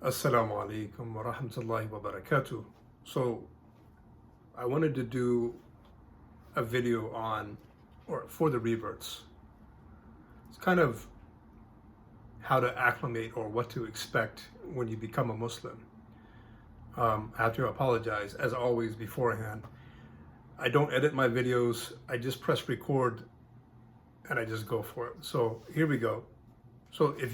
Assalamu alaikum wa rahmatullahi wa barakatuh. So, I wanted to do a video on, or for the reverts. It's kind of how to acclimate or what to expect when you become a Muslim. I have to apologize, as always, beforehand. I don't edit my videos, I just press record and I just go for it. So, here we go. So, if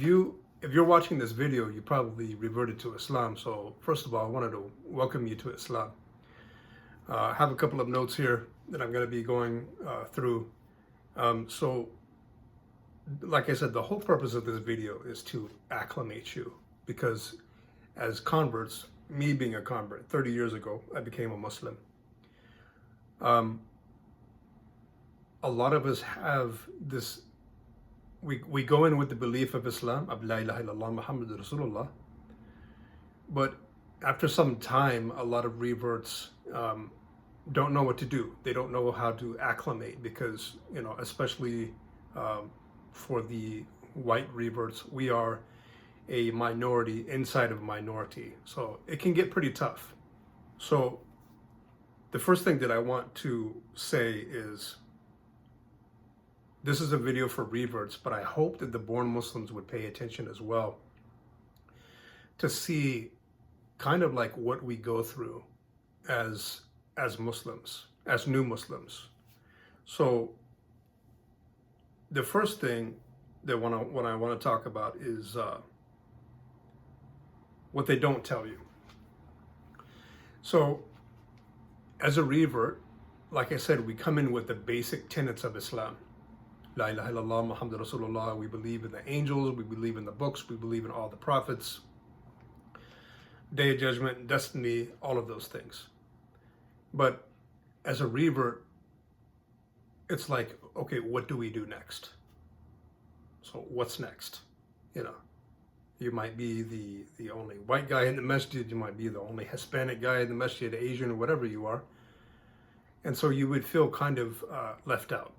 you're watching this video, you probably reverted to Islam. So first of all, I wanted to welcome you to Islam. I have a couple of notes here that I'm going to be going through. So like I said, the whole purpose of this video is to acclimate you, because as converts, me being a convert, 30 years ago, I became a Muslim. A lot of us have this. We go in with the belief of Islam, of La ilaha illallah Muhammad Rasulullah, but after some time, a lot of reverts don't know what to do. They don't know how to acclimate because, especially for the white reverts, we are a minority inside of a minority. So it can get pretty tough. So the first thing that I want to say is, this is a video for reverts, but I hope that the born Muslims would pay attention as well to see kind of like what we go through as Muslims, as new Muslims. So the first thing that what I want to talk about is what they don't tell you. So as a revert, like I said, we come in with the basic tenets of Islam. La ilaha illallah Muhammad Rasulullah. We believe in the angels, we believe in the books, we believe in all the prophets, Day of Judgment, destiny, all of those things. But as a revert, it's like, okay, what do we do next? So what's next? You might be the only white guy in the masjid, you might be the only Hispanic guy in the masjid, Asian, or whatever you are. And so you would feel kind of left out.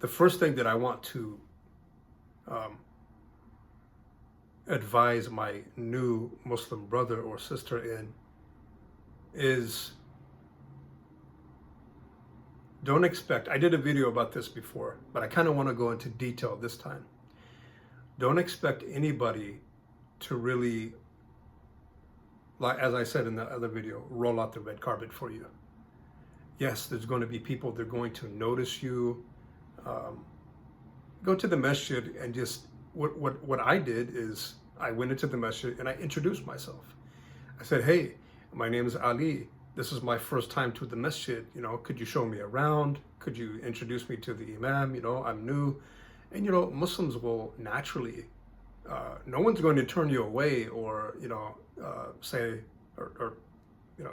The first thing that I want to advise my new Muslim brother or sister in is, don't expect, I did a video about this before, but I kind of want to go into detail this time. Don't expect anybody to really, like as I said in the other video, roll out the red carpet for you. Yes, there's going to be people, they're going to notice you. Go to the masjid and just, what I did is I went into the masjid and I introduced myself. I said, hey, my name is Ali. This is my first time to the masjid. Could you show me around? Could you introduce me to the imam? I'm new. And, Muslims will naturally, no one's going to turn you away or, say, or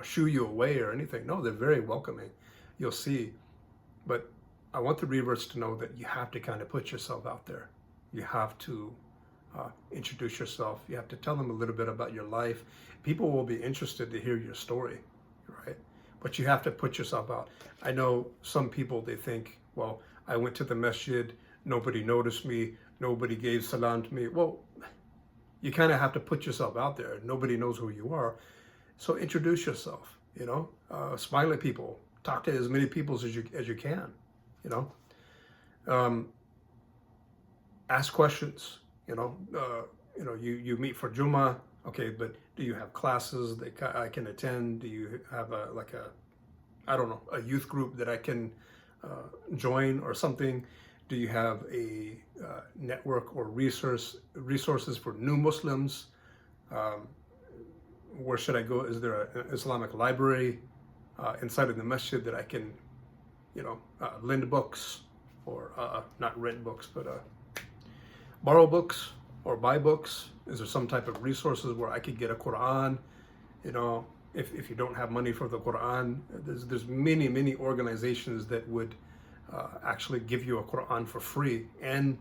shoo you away or anything. No, they're very welcoming. You'll see. But I want the reverts to know that you have to kind of put yourself out there. You have to introduce yourself. You have to tell them a little bit about your life. People will be interested to hear your story, right? But you have to put yourself out. I know some people, they think, well, I went to the masjid, nobody noticed me, nobody gave salam to me. Well, you kind of have to put yourself out there. Nobody knows who you are. So introduce yourself, smile at people, talk to as many people as you can. Ask questions. You meet for Jummah, okay, but do you have classes that I can attend? Do you have a youth group that I can join or something? Do you have a network or resources for new Muslims? Where should I go? Is there an Islamic library inside of the masjid that I can lend books, or not rent books, but borrow books or buy books? Is there some type of resources where I could get a Quran? If you don't have money for the Quran, there's many organizations that would actually give you a Quran for free, and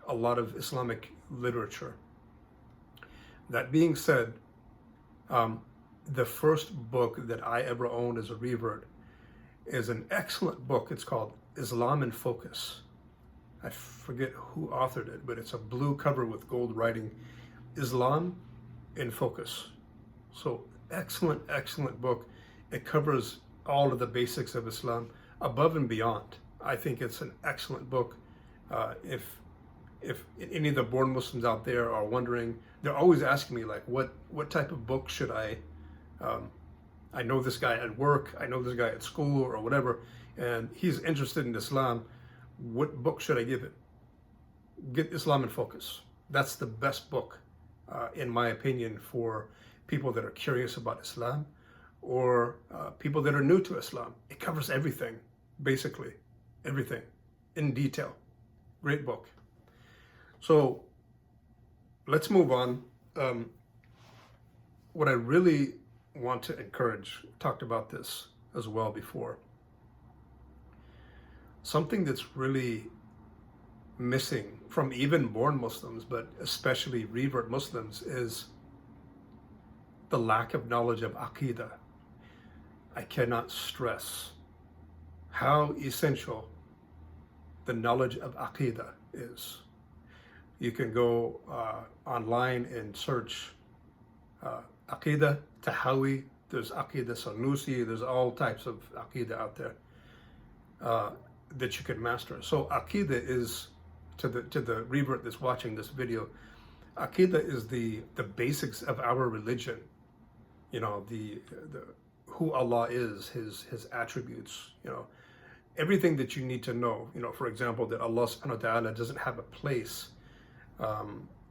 a lot of Islamic literature. That being said, the first book that I ever owned as a revert is an excellent book. It's called Islam in Focus. I forget who authored it, but it's a blue cover with gold writing Islam in Focus. So excellent, excellent book. It covers all of the basics of Islam above and beyond. I think it's an excellent book. If any of the born Muslims out there are wondering, they're always asking me like, what type of book should I know this guy at work, I know this guy at school or whatever, and he's interested in Islam. What book should I give it? Get Islam in Focus. That's the best book, in my opinion, for people that are curious about Islam or people that are new to Islam. It covers everything, basically, everything in detail. Great book. So let's move on. What I really want to encourage, talked about this as well before, something that's really missing from even born Muslims, but especially revert Muslims, is the lack of knowledge of Aqidah. I cannot stress how essential the knowledge of Aqidah is. You can go online and search Aqidah Tahawi, there's Aqidah Sanusi, there's all types of Aqidah out there that you can master. So Aqidah is, to the revert that's watching this video, Aqidah is the basics of our religion. You know, the who Allah is, his attributes, you know, everything that you need to know. You know, for example, that Allah subhanahu wa ta'ala doesn't have a place.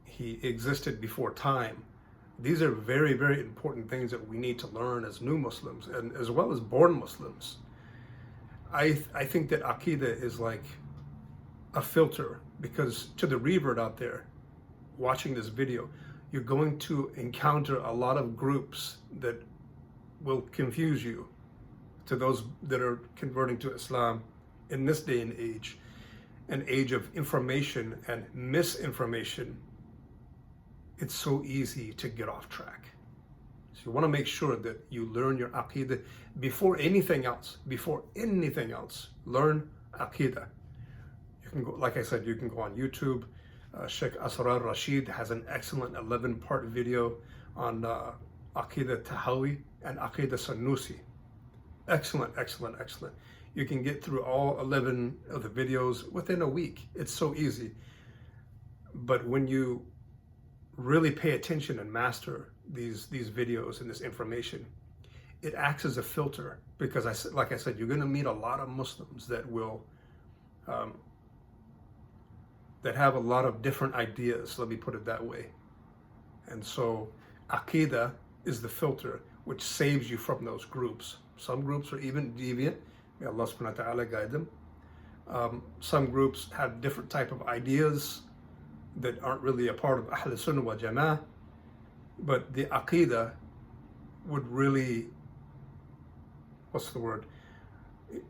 He existed before time. These are very, very important things that we need to learn as new Muslims and as well as born Muslims. I think that Aqidah is like a filter, because to the revert out there watching this video, you're going to encounter a lot of groups that will confuse you, to those that are converting to Islam in this day and age, an age of information and misinformation. It's so easy to get off track. So you want to make sure that you learn your Aqidah before anything else. Before anything else, learn Aqidah. You can go, like I said, you can go on YouTube. Sheikh Asrar Rashid has an excellent 11-part video on Aqidah Tahawi and Aqidah Sanusi. Excellent, excellent, excellent. You can get through all 11 of the videos within a week. It's so easy. But when you really pay attention and master these videos and this information, it acts as a filter, because like I said, you're going to meet a lot of Muslims that will that have a lot of different ideas, let me put it that way. And so Aqidah is the filter which saves you from those groups. Some groups are even deviant. May Allah subhanahu wa ta'ala guide them. Some groups have different type of ideas that aren't really a part of Ahl Sunnah wal Jama'ah, but the Aqidah would really, what's the word?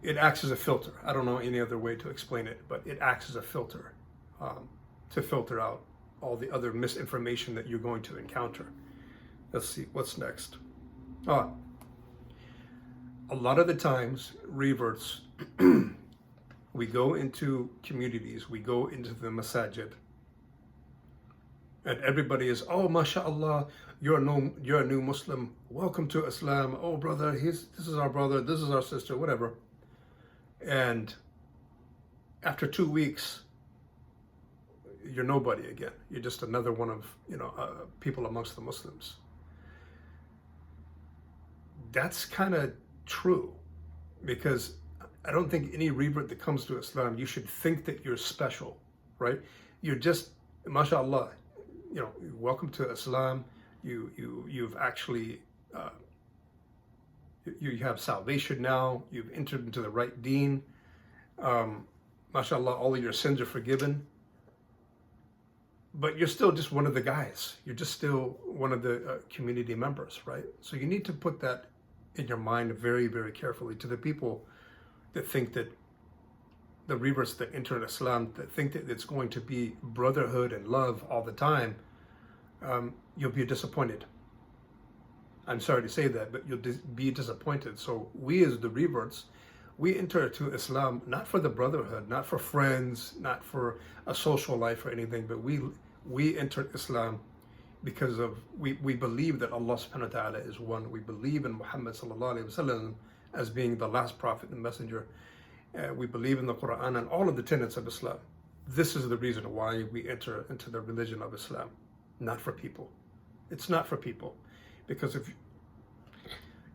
It acts as a filter. I don't know any other way to explain it, but it acts as a filter to filter out all the other misinformation that you're going to encounter. Let's see, what's next? A lot of the times, reverts, we go into communities, we go into the masajid, and everybody is, oh, mashallah, you're a new Muslim, welcome to Islam, oh brother, this is our brother, this is our sister, whatever. And after 2 weeks, you're nobody again. You're just another one of, people amongst the Muslims. That's kind of true, because I don't think any revert that comes to Islam, you should think that you're special, right? You're just, mashallah, welcome to Islam. You've actually, you have salvation now. You've entered into the right deen. Mashallah, all of your sins are forgiven. But you're still just one of the guys. You're just still one of the community members, right? So you need to put that in your mind very, very carefully. To the people that think that, the reverts that enter Islam, that think that it's going to be brotherhood and love all the time, you'll be disappointed. I'm sorry to say that, but you'll be disappointed. So we as the reverts, we enter to Islam not for the brotherhood, not for friends, not for a social life or anything, but we enter Islam because of we believe that Allah subhanahu wa ta'ala is one. We believe in Muhammad sallallahu alaihi wasallam as being the last prophet and messenger. We believe in the Quran and all of the tenets of Islam. This is the reason why we enter into the religion of Islam, not for people. It's not for people, because if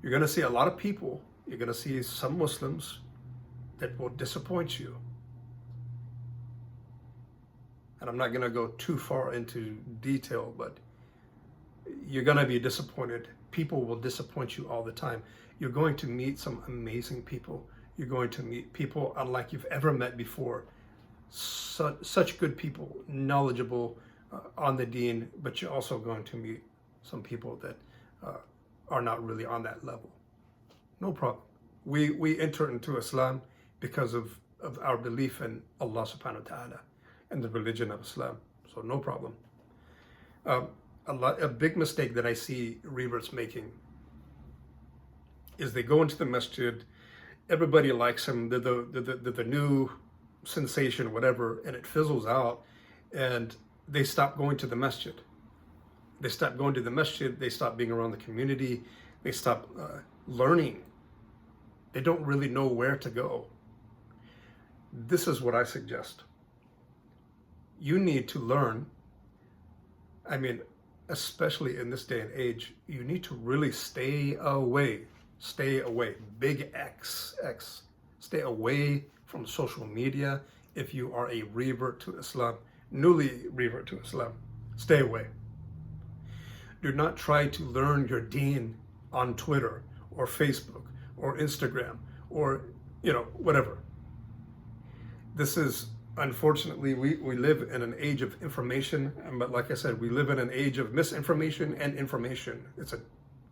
you're going to see a lot of people, you're going to see some Muslims that will disappoint you. And I'm not going to go too far into detail, but you're going to be disappointed. People will disappoint you all the time. You're going to meet some amazing people. You're going to meet people unlike you've ever met before. Such good people, knowledgeable on the deen, but you're also going to meet some people that are not really on that level. No problem. We enter into Islam because of our belief in Allah subhanahu wa ta'ala and the religion of Islam. So no problem. A big mistake that I see reverts making is they go into the masjid, everybody likes them, they're the new sensation, whatever, and it fizzles out, and they stop going to the masjid. They stop going to the masjid, they stop being around the community, they stop learning. They don't really know where to go. This is what I suggest. You need to learn, I mean, especially in this day and age, you need to really stay away, big X, stay away from social media. If you are a revert to Islam, newly revert to Islam, stay away. Do not try to learn your deen on Twitter or Facebook or Instagram or, whatever. This is, unfortunately, we live in an age of information, but like I said, we live in an age of misinformation and information. It's a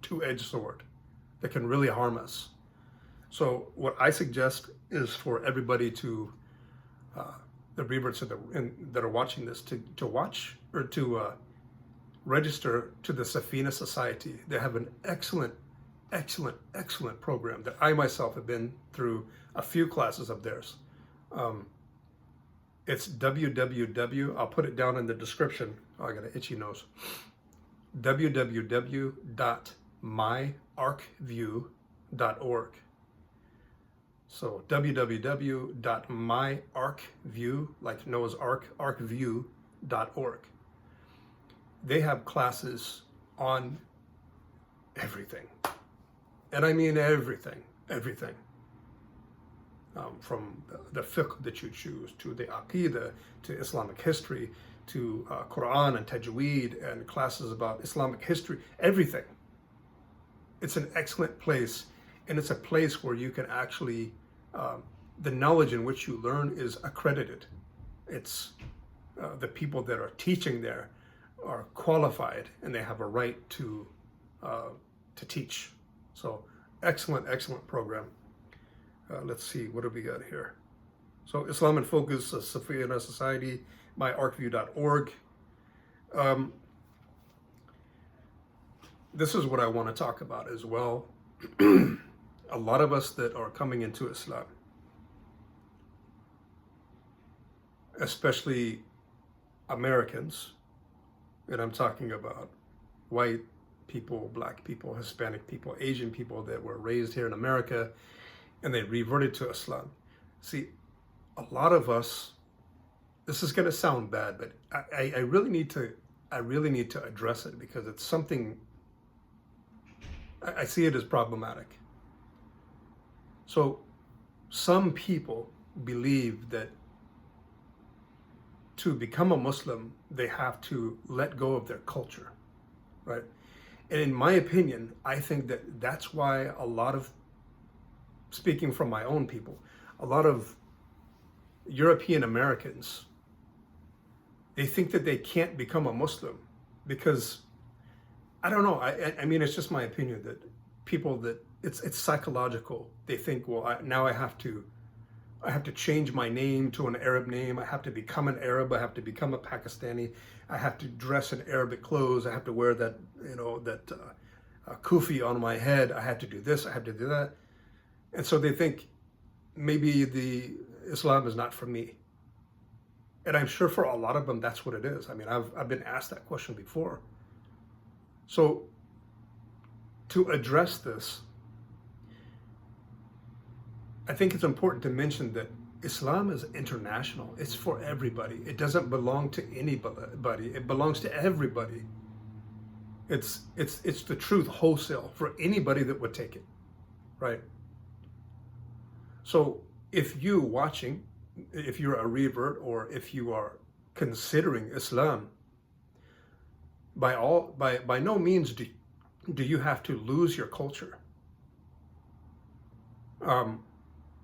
two-edged sword that can really harm us. So what I suggest is for everybody to, the reverts that are watching this, to watch or to register to the Safina Society. They have an excellent program that I myself have been through a few classes of theirs. It's www, I'll put it down in the description. Oh, I got an itchy nose. www.myarcview.org. So www.myarcview, like Noah's Ark, arcview.org. They have classes on everything. And I mean everything. From the fiqh that you choose, to the aqidah, to Islamic history, to Quran and tajweed and classes about Islamic history, everything. It's an excellent place, and it's a place where you can actually, the knowledge in which you learn is accredited. It's the people that are teaching there are qualified, and they have a right to teach. So excellent program. Let's see, what do we got here? So Islam in Focus, Safina Society, myarcview.org. This is what I want to talk about as well. A lot of us that are coming into Islam, especially Americans, and I'm talking about white people, black people, Hispanic people, Asian people that were raised here in America, and they reverted to Islam. See, a lot of us, this is going to sound bad, but I really need to address it, because it's something, I see it as problematic. So some people believe that to become a Muslim, they have to let go of their culture, right? And in my opinion, I think that that's why a lot of, speaking from my own people, a lot of European Americans, they think that they can't become a Muslim because, I don't know, I mean, it's just my opinion that people that, it's psychological. They think, well, now I have to change my name to an Arab name. I have to become an Arab. I have to become a Pakistani. I have to dress in Arabic clothes. I have to wear that, kufi on my head. I have to do this. I have to do that. And so they think maybe the Islam is not for me. And I'm sure for a lot of them, that's what it is. I mean, I've been asked that question before. So to address this, I think it's important to mention that Islam is international. It's for everybody. It doesn't belong to anybody. It belongs to everybody. It's the truth wholesale for anybody that would take it, right? So if you watching, if you're a revert or if you are considering Islam, by no means do you have to lose your culture.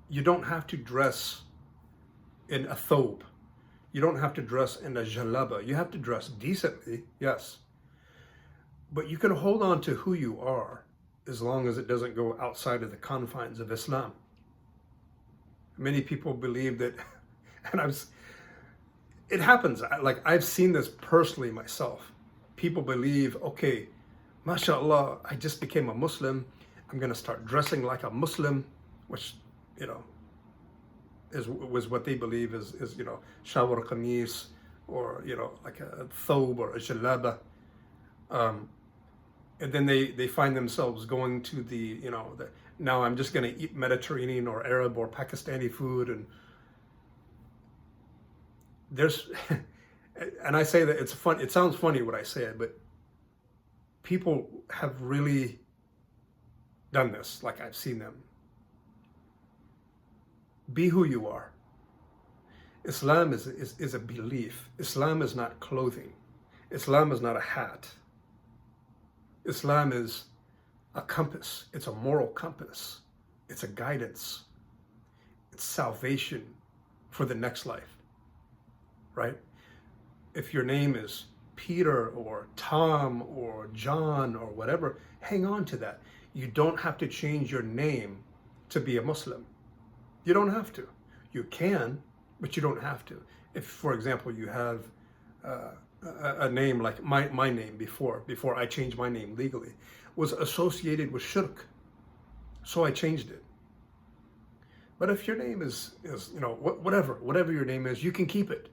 You don't have to dress in a thobe. You don't have to dress in a jalaba. You have to dress decently, yes. But you can hold on to who you are as long as it doesn't go outside of the confines of Islam. Many people believe that, and it happens, like I've seen this personally myself. People believe, okay, mashallah, I just became a Muslim. I'm going to start dressing like a Muslim, which, you know, was what they believe is you know, shawar qamis, or, you know, like a thobe or a jalaba. And then they find themselves going to the, you know, now I'm just going to eat Mediterranean or Arab or Pakistani food. And there's, and I say that it's fun. It sounds funny what I said, but people have really done this. Like I've seen them. Be who you are. Islam is a belief. Islam is not clothing. Islam is not a hat. Islam is a compass. It's a moral compass. It's a guidance. It's salvation for the next life, right? If your name is Peter or Tom or John or whatever, hang on to that. You don't have to change your name to be a Muslim. You don't have to. You can, but you don't have to. If, for example, you have a name like my name before I changed my name legally, was associated with shirk, so I changed it. But if your name is you know, whatever your name is, you can keep it.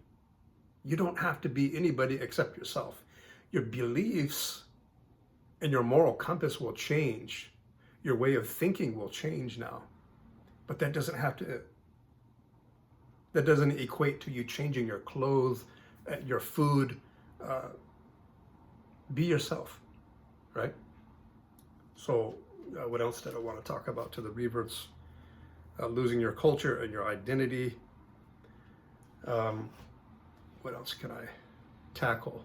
You don't have to be anybody except yourself. Your beliefs and your moral compass will change. Your way of thinking will change now. But that doesn't equate to you changing your clothes, your food. Be yourself, right? So what else did I want to talk about to the reverts? Losing your culture and your identity. What else can I tackle?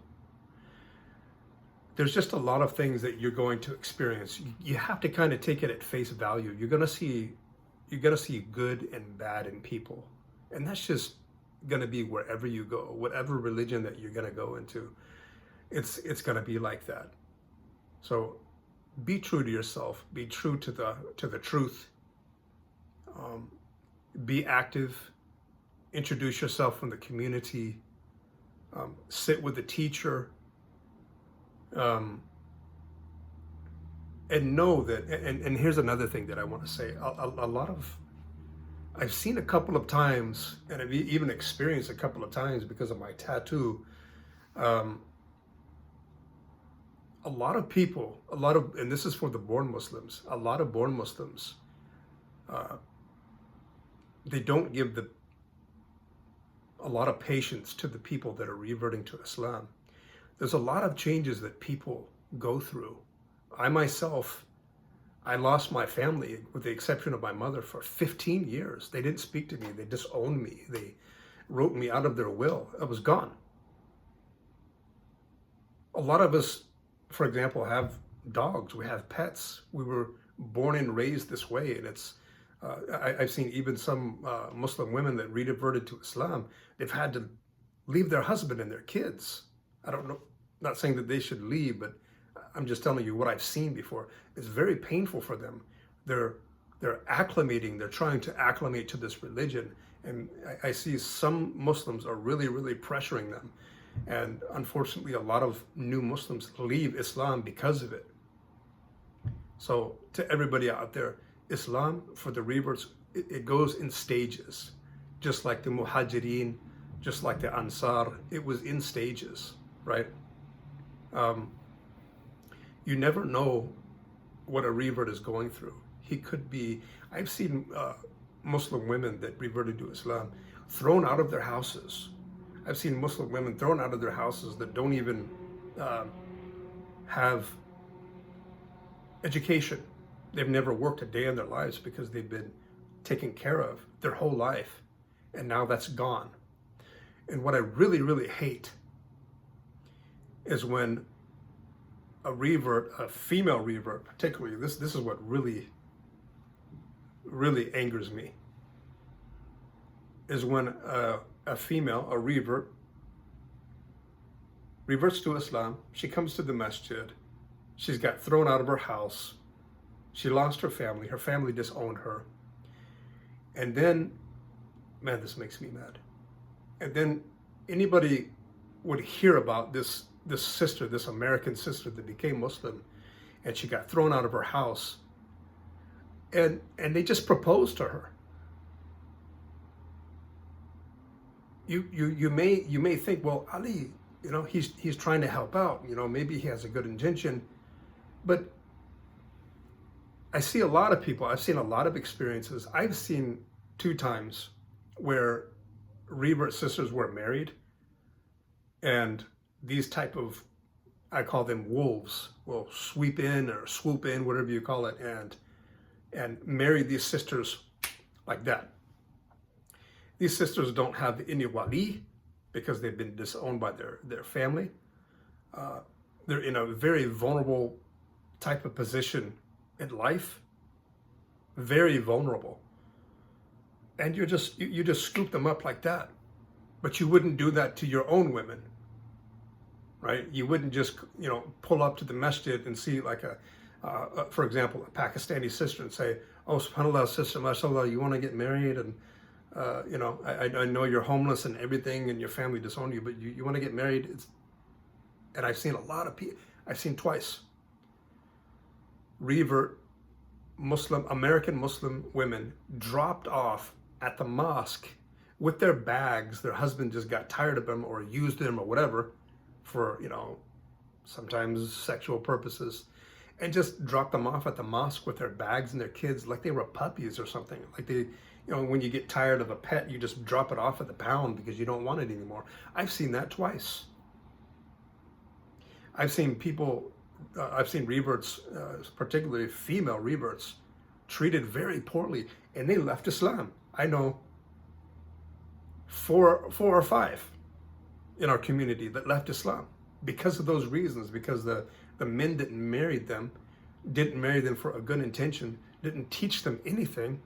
There's just a lot of things that you're going to experience. You have to kind of take it at face value. You're gonna see good and bad in people, and that's just gonna be wherever you go, whatever religion that you're gonna go into. It's gonna be like that. So be true to yourself. Be true to the truth. Be active. Introduce yourself from the community. Sit with the teacher. And know that, and here's another thing that I want to say. A lot of, I've seen a couple of times, and I've even experienced a couple of times because of my tattoo, a lot of people, and this is for the born Muslims, a lot of born Muslims, they don't give a lot of patience to the people that are reverting to Islam. There's a lot of changes that people go through. I myself, I lost my family, with the exception of my mother, for 15 years. They didn't speak to me. They disowned me. They wrote me out of their will. I was gone. A lot of us, for example, have dogs. We have pets. We were born and raised this way. And it's, I've seen even some Muslim women that reverted to Islam. They've had to leave their husband and their kids. I don't know, not saying that they should leave, but I'm just telling you what I've seen before. It's very painful for them. They're acclimating. They're trying to acclimate to this religion. And I see some Muslims are really, really pressuring them. And unfortunately, a lot of new Muslims leave Islam because of it. So to everybody out there, Islam, for the reverts, it goes in stages. Just like the Muhajirin, just like the Ansar, it was in stages, right? You never know what a revert is going through. He could be, I've seen Muslim women that reverted to Islam thrown out of their houses. I've seen Muslim women thrown out of their houses that don't even have education. They've never worked a day in their lives because they've been taken care of their whole life. And now that's gone. And what I really, really hate is when a revert, a female revert particularly, this is what really, really angers me, is when a female, a revert, reverts to Islam. She comes to the masjid. She's got thrown out of her house. She lost her family disowned her. And then, man, this makes me mad. And then anybody would hear about this sister, this American sister that became Muslim, and she got thrown out of her house, and they just proposed to her. You may think, well, Ali, he's trying to help out, maybe he has a good intention, but I've seen a lot of experiences. I've seen 2 times where revert sisters were married, and these type of, I call them wolves, will sweep in or swoop in, whatever you call it, and marry these sisters like that. These sisters don't have any wali because they've been disowned by their family. They're in a very vulnerable type of position in life, very vulnerable. And you just scoop them up like that. But you wouldn't do that to your own women, right? You wouldn't just, pull up to the masjid and see like for example, a Pakistani sister and say, oh, subhanAllah, sister, mashallah, you want to get married? And, I know you're homeless and everything and your family disowned you, but you want to get married? And I've seen a lot of people, I've seen twice, revert American Muslim women dropped off at the mosque with their bags. Their husband just got tired of them or used them or whatever for, sometimes sexual purposes, and just dropped them off at the mosque with their bags and their kids like they were puppies or something. Like they, when you get tired of a pet, you just drop it off at the pound because you don't want it anymore. I've seen that twice. I've seen reverts, particularly female reverts, treated very poorly, and they left Islam. I know 4 or 5 in our community that left Islam because of those reasons, because the men that married them didn't marry them for a good intention, didn't teach them anything,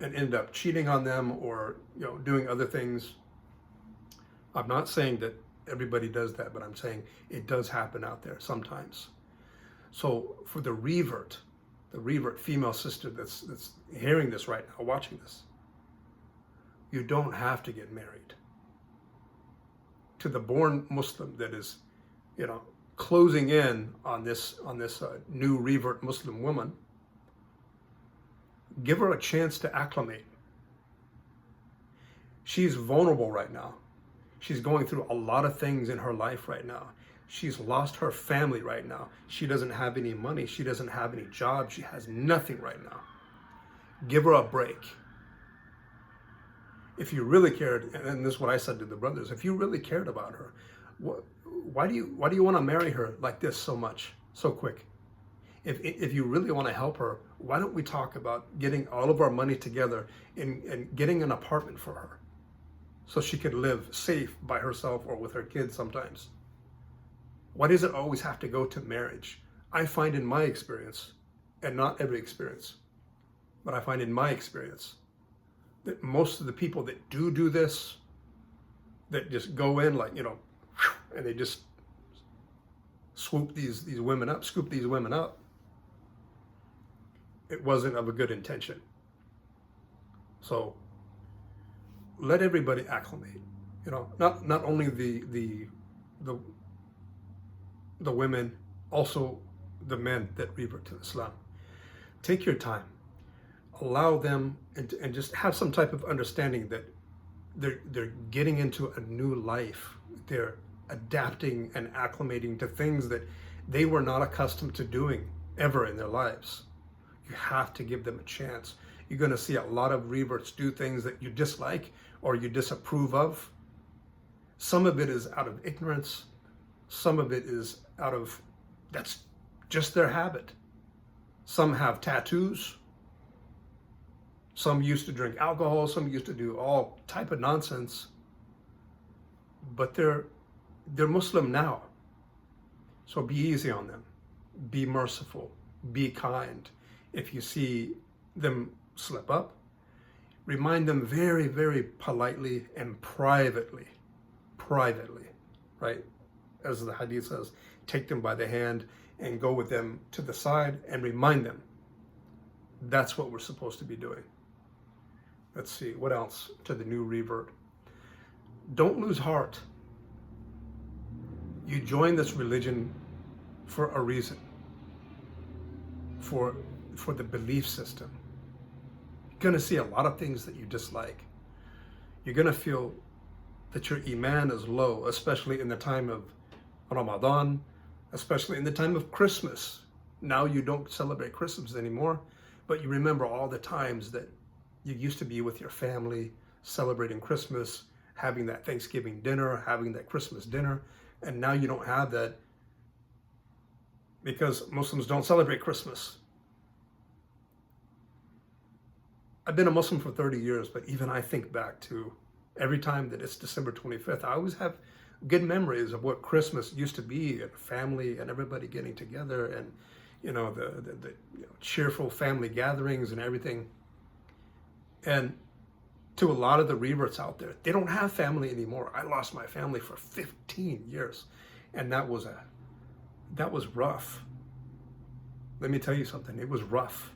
and ended up cheating on them or doing other things. I'm not saying that everybody does that, but I'm saying it does happen out there sometimes. So for the revert female sister that's hearing this right now, watching this, you don't have to get married. To the born Muslim that is, closing in on this new revert Muslim woman, give her a chance to acclimate. She's vulnerable right now. She's going through a lot of things in her life right now. She's lost her family right now. She doesn't have any money. She doesn't have any job. She has nothing right now. Give her a break. If you really cared, and this is what I said to the brothers, if you really cared about her, why do you want to marry her like this so much, so quick? If you really want to help her, why don't we talk about getting all of our money together and getting an apartment for her so she could live safe by herself or with her kids sometimes? Why does it always have to go to marriage? I find in my experience, and not every experience, but I find in my experience that most of the people that do this, that just go in like, and they just scoop these women up, it wasn't of a good intention. So let everybody acclimate, not only the women, also the men that revert to Islam. Take your time, allow them, and just have some type of understanding that they're getting into a new life. They're adapting and acclimating to things that they were not accustomed to doing ever in their lives. You have to give them a chance. You're going to see a lot of reverts do things that you dislike or you disapprove of. Some of it is out of ignorance. Some of it is out of, that's just their habit. Some have tattoos. Some used to drink alcohol. Some used to do all type of nonsense. But they're Muslim now. So be easy on them. Be merciful. Be kind. If you see them slip up, remind them very, very politely and privately, right? As the hadith says, take them by the hand and go with them to the side and remind them. That's what we're supposed to be doing. Let's see, what else to the new revert? Don't lose heart. You join this religion for a reason, for the belief system. You're going to see a lot of things that you dislike. You're going to feel that your iman is low, especially in the time of Ramadan, especially in the time of Christmas. Now you don't celebrate Christmas anymore, but you remember all the times that you used to be with your family, celebrating Christmas, having that Thanksgiving dinner, having that Christmas dinner, and now you don't have that because Muslims don't celebrate Christmas. I've been a Muslim for 30 years, but even I think back to every time that it's December 25th, I always have good memories of what Christmas used to be, and family and everybody getting together, and the cheerful family gatherings and everything. And to a lot of the reverts out there, they don't have family anymore. I lost my family for 15 years, and that was rough. Let me tell you something. It was rough.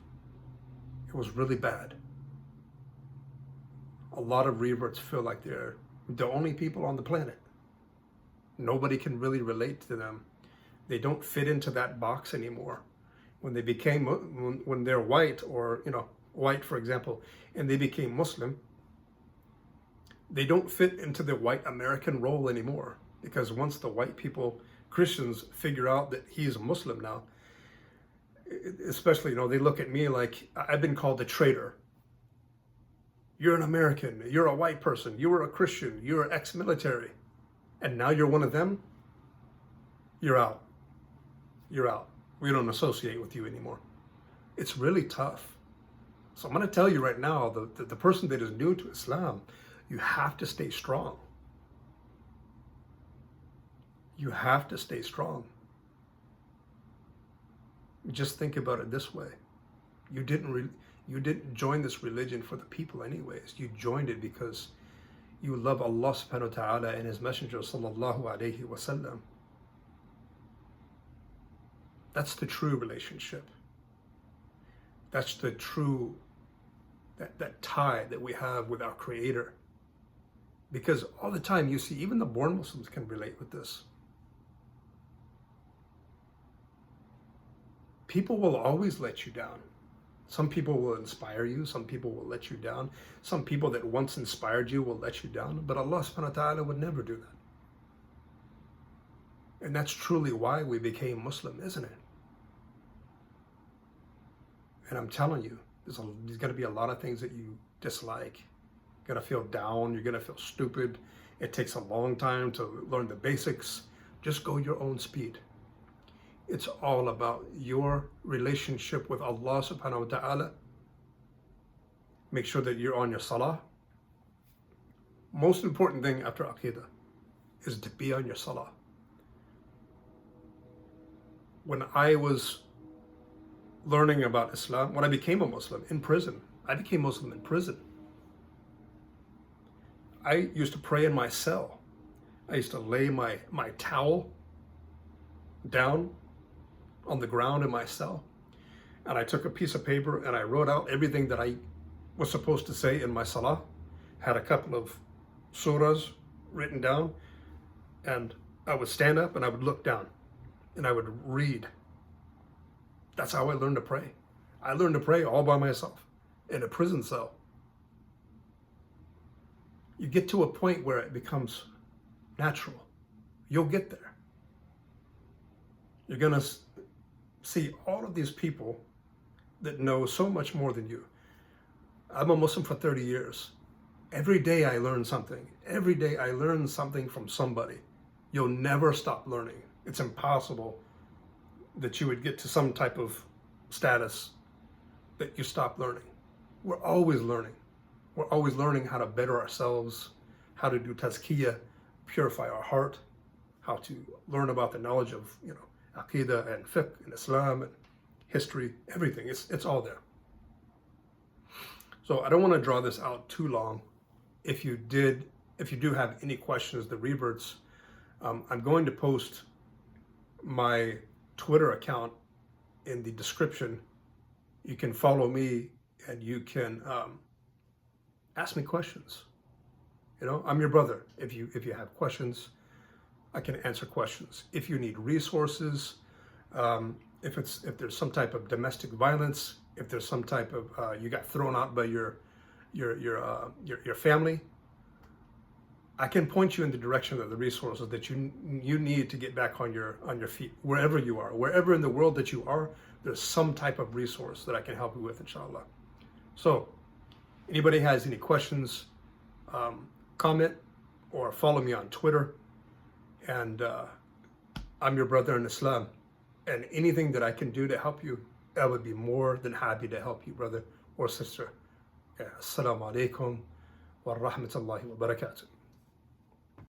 It was really bad. A lot of reverts feel like they're the only people on the planet. Nobody can really relate to them. They don't fit into that box anymore. When they're white, or white, for example, and they became Muslim, they don't fit into the white American role anymore, because once the white people, Christians, figure out that he's a Muslim now, especially, they look at me like I've been called a traitor. You're an American, you're a white person, you were a Christian, you're ex-military, and now you're one of them? You're out. You're out. We don't associate with you anymore. It's really tough. So I'm going to tell you right now, the person that is new to Islam, you have to stay strong. You have to stay strong. Just think about it this way. You didn't join this religion for the people anyways. You joined it because you love Allah subhanahu wa ta'ala and His Messenger sallallahu alayhi wa sallam. That's the true relationship. That's the true, that tie that we have with our Creator. Because all the time you see, even the born Muslims can relate with this. People will always let you down. Some people will inspire you. Some people will let you down. Some people that once inspired you will let you down. But Allah subhanahu wa ta'ala would never do that. And that's truly why we became Muslim, isn't it? And I'm telling you, there's going to be a lot of things that you dislike. You're going to feel down. You're going to feel stupid. It takes a long time to learn the basics. Just go your own speed. It's all about your relationship with Allah subhanahu wa ta'ala. Make sure that you're on your salah. Most important thing after Aqidah is to be on your salah. When I was learning about Islam, when I became a Muslim in prison, I became Muslim in prison. I used to pray in my cell. I used to lay my towel down on the ground in my cell, and I took a piece of paper and I wrote out everything that I was supposed to say in my salah. Had a couple of surahs written down, and I would stand up and I would look down and I would read. That's how I learned to pray. I learned to pray all by myself in a prison cell. You get to a point where it becomes natural. You'll get there. You're going to see all of these people that know so much more than you. I'm a Muslim for 30 years. Every day I learn something. Every day I learn something from somebody. You'll never stop learning. It's impossible that you would get to some type of status that you stop learning. We're always learning. We're always learning how to better ourselves, how to do tazkiyah, purify our heart, how to learn about the knowledge of, aqidah and fiqh and Islam and history, everything. It's all there. So I don't want to draw this out too long. If you do have any questions, the reverts, I'm going to post my Twitter account in the description. You can follow me and you can ask me questions. I'm your brother. If you have questions, I can answer questions. If you need resources, if there's some type of domestic violence, if there's some type of you got thrown out by your family, I can point you in the direction of the resources that you need to get back on your feet, wherever you are, wherever in the world that you are. There's some type of resource that I can help you with, inshallah. So, anybody has any questions, comment or follow me on Twitter. And I'm your brother in Islam. And anything that I can do to help you, I would be more than happy to help you, brother or sister. Assalamu alaikum wa rahmatullahi wa barakatuh.